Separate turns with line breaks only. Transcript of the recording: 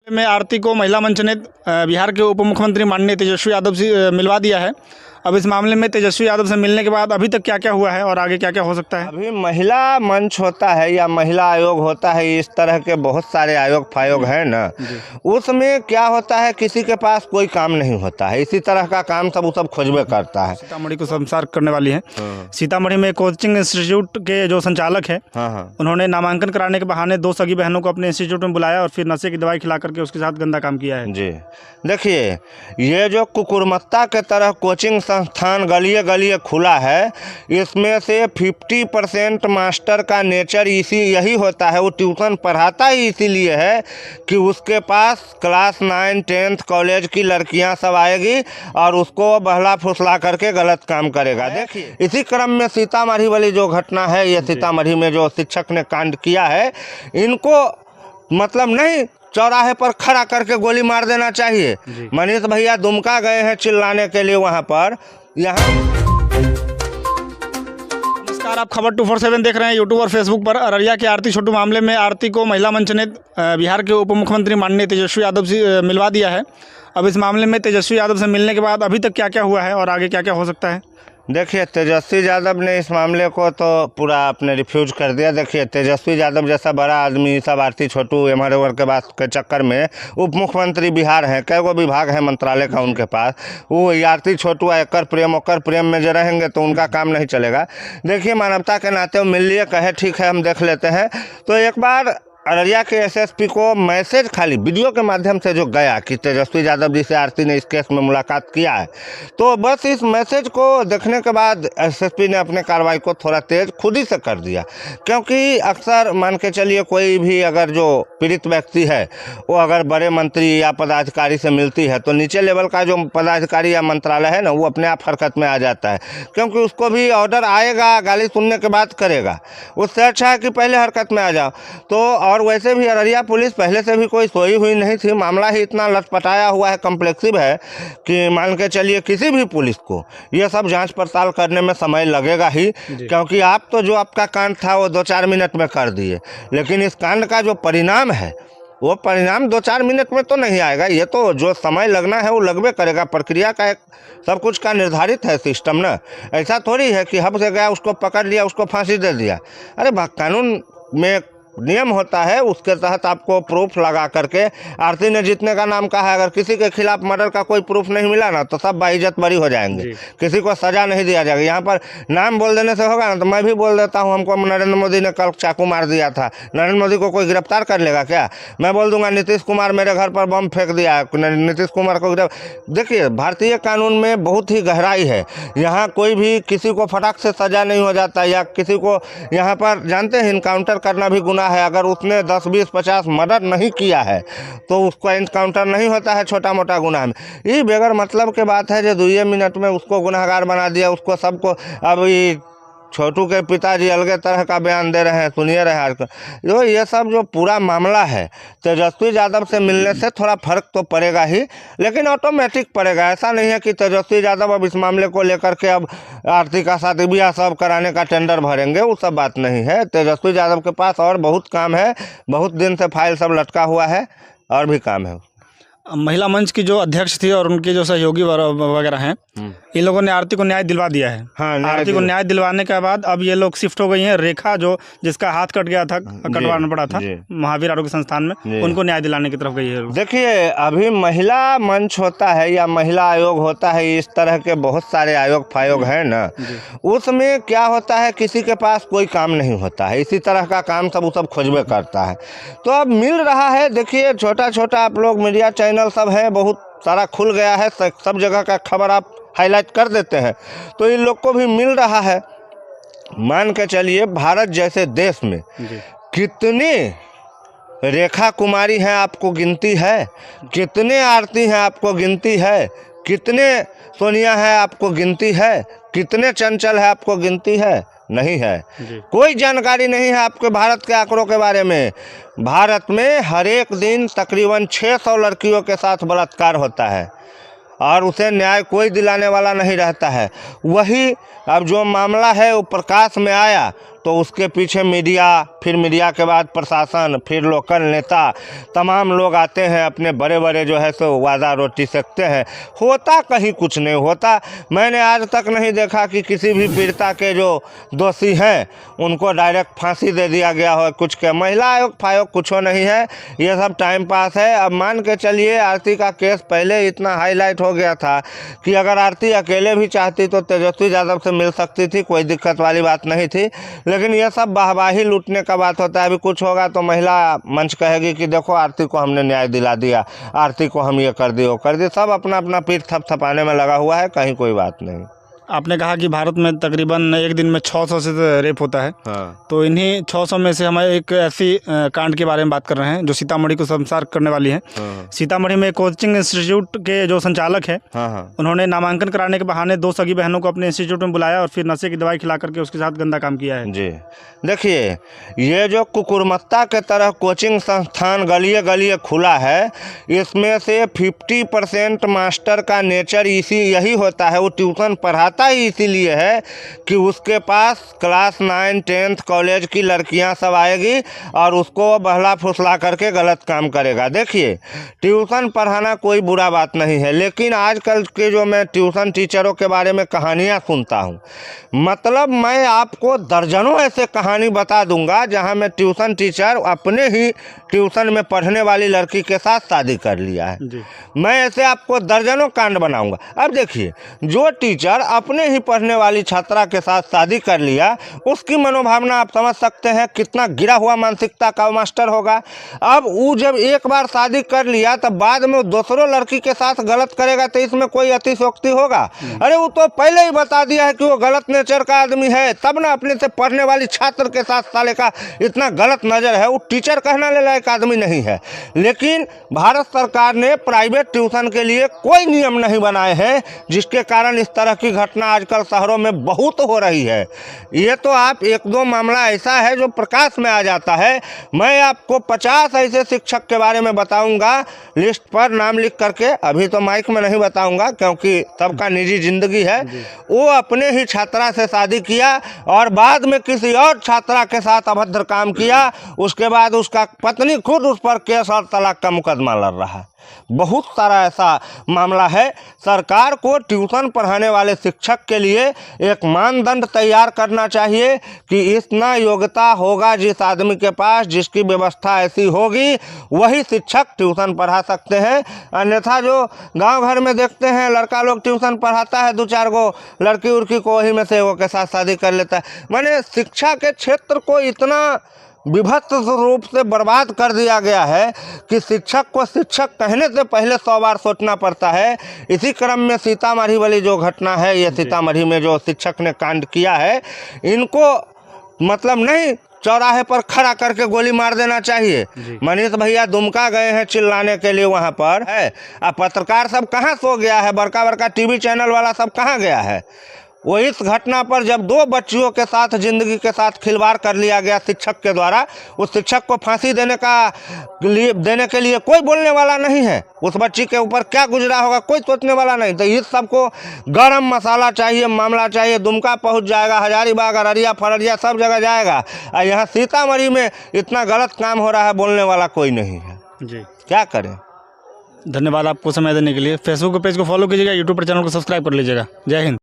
में आरती को महिला मंच ने बिहार के उप मुख्यमंत्री माननीय तेजस्वी यादव से मिलवा दिया है। अब इस मामले में तेजस्वी यादव से मिलने के बाद अभी तक क्या क्या हुआ है और आगे क्या क्या हो सकता है?
अभी महिला मंच होता है या महिला आयोग होता है, इस तरह के बहुत सारे आयोग फायोग हैं ना, उसमें क्या होता है, किसी के पास कोई काम नहीं होता है, इसी तरह का काम सब वो सब खोजबे करता है।
सीतामढ़ी को संसार करने वाली है। सीतामढ़ी में कोचिंग इंस्टीट्यूट के जो संचालक है, उन्होंने नामांकन कराने के बहाने 2 सगी बहनों को अपने इंस्टीट्यूट में बुलाया और फिर नशे की दवाई खिला करके उसके साथ गंदा काम किया है।
जी देखिए, ये जो कुकुरमत्ता के तरह कोचिंग संस्थान गलिए गलिए खुला है, इसमें से 50% मास्टर का नेचर यही होता है। वो ट्यूशन पढ़ाता ही इसीलिए है कि उसके पास क्लास 9, 10th कॉलेज की लड़कियां सब आएगी और उसको बहला फुसला करके गलत काम करेगा। देखिए, इसी क्रम में सीतामढ़ी वाली जो घटना है, ये सीतामढ़ी में जो शिक्षक ने कांड किया है, इनको मतलब नहीं चौराहे पर खड़ा करके गोली मार देना चाहिए। मनीष भैया दुमका गए हैं चिल्लाने के लिए वहां पर। यहाँ
नमस्कार, आप खबर 247 देख रहे हैं यूट्यूब और फेसबुक पर। अररिया के आरती छोटू मामले में आरती को महिला मंच ने बिहार के उप मुख्यमंत्री माननीय तेजस्वी यादव से मिलवा दिया है। अब इस मामले में तेजस्वी यादव से मिलने के बाद अभी तक क्या क्या हुआ है और आगे क्या क्या हो सकता है?
देखिए, तेजस्वी यादव ने इस मामले को तो पूरा आपने रिफ्यूज कर दिया। देखिए, तेजस्वी यादव जैसा बड़ा आदमी सब आरती छोटू एमआर के बात के चक्कर में उप मुख्यमंत्री बिहार हैं, कई गो विभाग है मंत्रालय का उनके पास, वो आरती छोटू एकर प्रेम ओकर प्रेम में जो रहेंगे तो उनका काम नहीं चलेगा। देखिए, मानवता के नाते मिल लिए, कहे ठीक है हम देख लेते हैं। तो एक बार अररिया के एसएसपी को मैसेज खाली वीडियो के माध्यम से जो गया कि तेजस्वी यादव जी से आरती ने इस केस में मुलाकात किया है, तो बस इस मैसेज को देखने के बाद एसएसपी ने अपने कार्रवाई को थोड़ा तेज खुद ही से कर दिया। क्योंकि अक्सर मान के चलिए, कोई भी अगर जो पीड़ित व्यक्ति है वो अगर बड़े मंत्री या पदाधिकारी से मिलती है तो नीचे लेवल का जो पदाधिकारी या मंत्रालय है ना, वो अपने आप हरकत में आ जाता है, क्योंकि उसको भी ऑर्डर आएगा, गाली सुनने के बाद करेगा। उससे अच्छा है कि पहले हरकत में आ जाओ। तो और वैसे भी अररिया पुलिस पहले से भी कोई सोई हुई नहीं थी। मामला ही इतना लटपटाया हुआ है, कॉम्प्लेक्सिव है कि मान के चलिए किसी भी पुलिस को ये सब जांच पड़ताल करने में समय लगेगा ही। क्योंकि आप तो जो आपका कांड था वो 2-4 मिनट में कर दिए, लेकिन इस कांड का जो परिणाम है वो परिणाम 2-4 मिनट में तो नहीं आएगा। ये तो जो समय लगना है वो लगबे करेगा। प्रक्रिया का एक सब कुछ का निर्धारित है सिस्टम ना। ऐसा थोड़ी है कि हब से गया उसको पकड़ लिया उसको फांसी दे दिया। अरे कानून में नियम होता है, उसके तहत आपको प्रूफ लगा करके। आरती ने जीतने का नाम कहा है, अगर किसी के खिलाफ मर्डर का कोई प्रूफ नहीं मिला ना तो सब बाइज्जत बरी हो जाएंगे, किसी को सजा नहीं दिया जाएगा। यहाँ पर नाम बोल देने से होगा ना, तो मैं भी बोल देता हूँ हमको नरेंद्र मोदी ने कल चाकू मार दिया था, नरेंद्र मोदी को कोई गिरफ्तार कर लेगा क्या? मैं बोल दूंगा नीतीश कुमार मेरे घर पर बम फेंक दिया, नीतीश कुमार को देखिए, भारतीय कानून में बहुत ही गहराई है। यहाँ कोई भी किसी को फटाक से सजा नहीं हो जाता, या किसी को यहाँ पर जानते हैं इनकाउंटर करना भी गुनाह है। अगर उसने 10, 20, 50 मर्डर नहीं किया है तो उसका इनकाउंटर नहीं होता है छोटा मोटा गुनाह में। ये बेगर मतलब के बात है जो 2 मिनट में उसको गुनहगार बना दिया, उसको सबको। अब ये छोटू के पिताजी अलग तरह का बयान दे रहे हैं, सुनिए रहे आज जो ये सब जो पूरा मामला है, तेजस्वी यादव से मिलने से थोड़ा फर्क तो पड़ेगा ही, लेकिन ऑटोमेटिक पड़ेगा। ऐसा नहीं है कि तेजस्वी यादव अब इस मामले को लेकर के अब आरती का शादी ब्याह सब कराने का टेंडर भरेंगे, वो सब बात नहीं है। तेजस्वी यादव के पास और बहुत काम है, बहुत दिन से फाइल सब लटका हुआ है और भी काम है।
महिला मंच की जो अध्यक्ष थी और उनके जो सहयोगी वगैरह हैं, इन लोगों ने आरती को न्याय दिलवा दिया है।
हाँ,
आरती को न्याय दिलवाने के बाद अब ये लोग शिफ्ट हो गई हैं। रेखा जो जिसका हाथ कट गया था, कटवाना पड़ा था महावीर आरोग्य संस्थान में, उनको न्याय दिलाने की तरफ गई है।
देखिए, अभी महिला मंच होता है या महिला आयोग होता है, इस तरह के बहुत सारे आयोग फायोग हैं ना, उसमें क्या होता है, किसी के पास कोई काम नहीं होता है, इसी तरह का काम सब वो सब खोजबे करता है। तो अब मिल रहा है। देखिए, छोटा छोटा आप लोग मीडिया चैनल सब है, बहुत सारा खुल गया है, सब जगह का खबर आप हाईलाइट कर देते हैं, तो इन लोग को भी मिल रहा है। मान के चलिए, भारत जैसे देश में कितने रेखा कुमारी हैं आपको गिनती है, कितने आरती हैं आपको गिनती है, कितने सोनिया हैं आपको गिनती है, कितने चंचल है आपको गिनती है? नहीं है। कोई जानकारी नहीं है आपके भारत के आंकड़ों के बारे में। भारत में हर एक दिन तकरीबन 600 लड़कियों के साथ बलात्कार होता है और उसे न्याय कोई दिलाने वाला नहीं रहता है। वही अब जो मामला है वो प्रकाश में आया तो उसके पीछे मीडिया, फिर मीडिया के बाद प्रशासन, फिर लोकल नेता, तमाम लोग आते हैं, अपने बड़े बड़े जो है सो वादा रोटी सेकते हैं। होता कहीं कुछ नहीं होता। मैंने आज तक नहीं देखा कि किसी भी पीड़िता के जो दोषी हैं उनको डायरेक्ट फांसी दे दिया गया हो। कुछ के महिला आयोग फायोग कुछ नहीं है, ये सब टाइम पास है। अब मान के चलिए आरती का केस पहले इतना हाईलाइट हो गया था कि अगर आरती अकेले भी चाहती तो तेजस्वी यादव से मिल सकती थी, कोई दिक्कत वाली बात नहीं थी। लेकिन ये सब वाहवाही लूटने का बात होता है। अभी कुछ होगा तो महिला मंच कहेगी कि देखो आरती को हमने न्याय दिला दिया, आरती को हम ये कर दिए वो कर दिए। सब अपना अपना पीठ थपथपाने में लगा हुआ है, कहीं कोई बात नहीं।
आपने कहा कि भारत में तकरीबन एक दिन में 600 से रेप होता है।
हाँ।
तो इन्हीं 600 में से हम एक ऐसी कांड के बारे में बात कर रहे हैं जो सीतामढ़ी को शर्मसार करने वाली है।
हाँ।
सीतामढ़ी में कोचिंग इंस्टीट्यूट के जो संचालक हैं,
हाँ।
उन्होंने नामांकन कराने के बहाने 2 सगी बहनों को अपने इंस्टीट्यूट में बुलाया और फिर नशे की दवाई खिला करके उसके साथ गंदा काम किया है।
जी देखिए, ये जो कुकुरमत्ता के तरह कोचिंग संस्थान गलिए गलिए खुला है, इसमें से 50% मास्टर का नेचर यही होता है। वो ट्यूशन पढ़ाता ही इसीलिए है कि उसके पास क्लास 9, 10th कॉलेज की लड़कियां सब आएगी और उसको बहला फुसला करके गलत काम करेगा। देखिए, ट्यूशन पढ़ाना कोई बुरा बात नहीं है, लेकिन आजकल के जो मैं ट्यूशन टीचरों के बारे में कहानियां सुनता हूं, मतलब मैं आपको दर्जनों ऐसे कहानी बता दूंगा जहां में ट्यूशन टीचर अपने ही ट्यूशन में पढ़ने वाली लड़की के साथ शादी कर लिया है। मैं ऐसे आपको दर्जनों कांड बनाऊंगा। अब देखिए, जो टीचर अपने ही पढ़ने वाली छात्रा के साथ शादी कर लिया, उसकी मनोभावना आप समझ सकते हैं कितना गिरा हुआ मानसिकता का मास्टर होगा। अब वो जब एक बार शादी कर लिया तब बाद में दूसरों लड़की के साथ गलत करेगा तो इसमें कोई अतिशयोक्ति होगा? अरे वो तो पहले ही बता दिया है कि वो गलत नेचर का आदमी है, तब ना अपने से पढ़ने वाली छात्र के साथ साले का इतना गलत नज़र है। वो टीचर कहना ले लायक आदमी नहीं है। लेकिन भारत सरकार ने प्राइवेट ट्यूशन के लिए कोई नियम नहीं बनाए हैं, जिसके कारण इस तरह की घटना आजकल शहरों में बहुत हो रही है। ये तो आप 1-2 मामला ऐसा है जो प्रकाश में आ जाता है। मैं आपको 50 ऐसे शिक्षक के बारे में बताऊंगा, लिस्ट पर नाम लिख करके, अभी तो माइक में नहीं बताऊंगा क्योंकि सबका निजी जिंदगी है। वो अपने ही छात्रा से शादी किया और बाद में किसी और छात्रा के साथ अभद्र काम किया। उसके बाद उसका पत्नी खुद उस पर केस और तलाक का मुकदमा लड़ रहा है। बहुत सारा ऐसा मामला है। सरकार को ट्यूशन पढ़ाने वाले शिक्षक के लिए एक मानदंड तैयार करना चाहिए कि इतना योग्यता होगा जिस आदमी के पास, जिसकी व्यवस्था ऐसी होगी, वही शिक्षक ट्यूशन पढ़ा सकते हैं। अन्यथा जो गांव घर में देखते हैं लड़का लोग ट्यूशन पढ़ाता है, 2-4 गो लड़की उड़की को वही में से वो के साथ शादी कर लेता है। मैंने शिक्षा के क्षेत्र को इतना विभत्स रूप से बर्बाद कर दिया गया है कि शिक्षक को शिक्षक कहने से पहले 100 बार सोचना पड़ता है। इसी क्रम में सीतामढ़ी वाली जो घटना है, ये सीतामढ़ी में जो शिक्षक ने कांड किया है, इनको मतलब नहीं चौराहे पर खड़ा करके गोली मार देना चाहिए। मनीष भैया दुमका गए हैं चिल्लाने के लिए वहाँ पर है। अब पत्रकार सब कहाँ सो गया है, बड़का बड़का टीवी चैनल वाला सब कहाँ गया है? वो इस घटना पर जब 2 बच्चियों के साथ जिंदगी के साथ खिलवाड़ कर लिया गया शिक्षक के द्वारा, उस शिक्षक को फांसी देने के लिए कोई बोलने वाला नहीं है। उस बच्ची के ऊपर क्या गुजरा होगा कोई सोचने वाला नहीं। तो इस सबको गरम मसाला चाहिए, मामला चाहिए। दुमका पहुंच जाएगा, हजारीबाग, अररिया, फररिया सब जगह जाएगा। और यहाँ सीतामढ़ी में इतना गलत काम हो रहा है, बोलने वाला कोई नहीं है।
जी,
क्या करें?
धन्यवाद आपको समय देने के लिए। फेसबुक पेज को फॉलो कीजिएगा, यूट्यूब पर चैनल को सब्सक्राइब कर लीजिएगा। जय हिंद।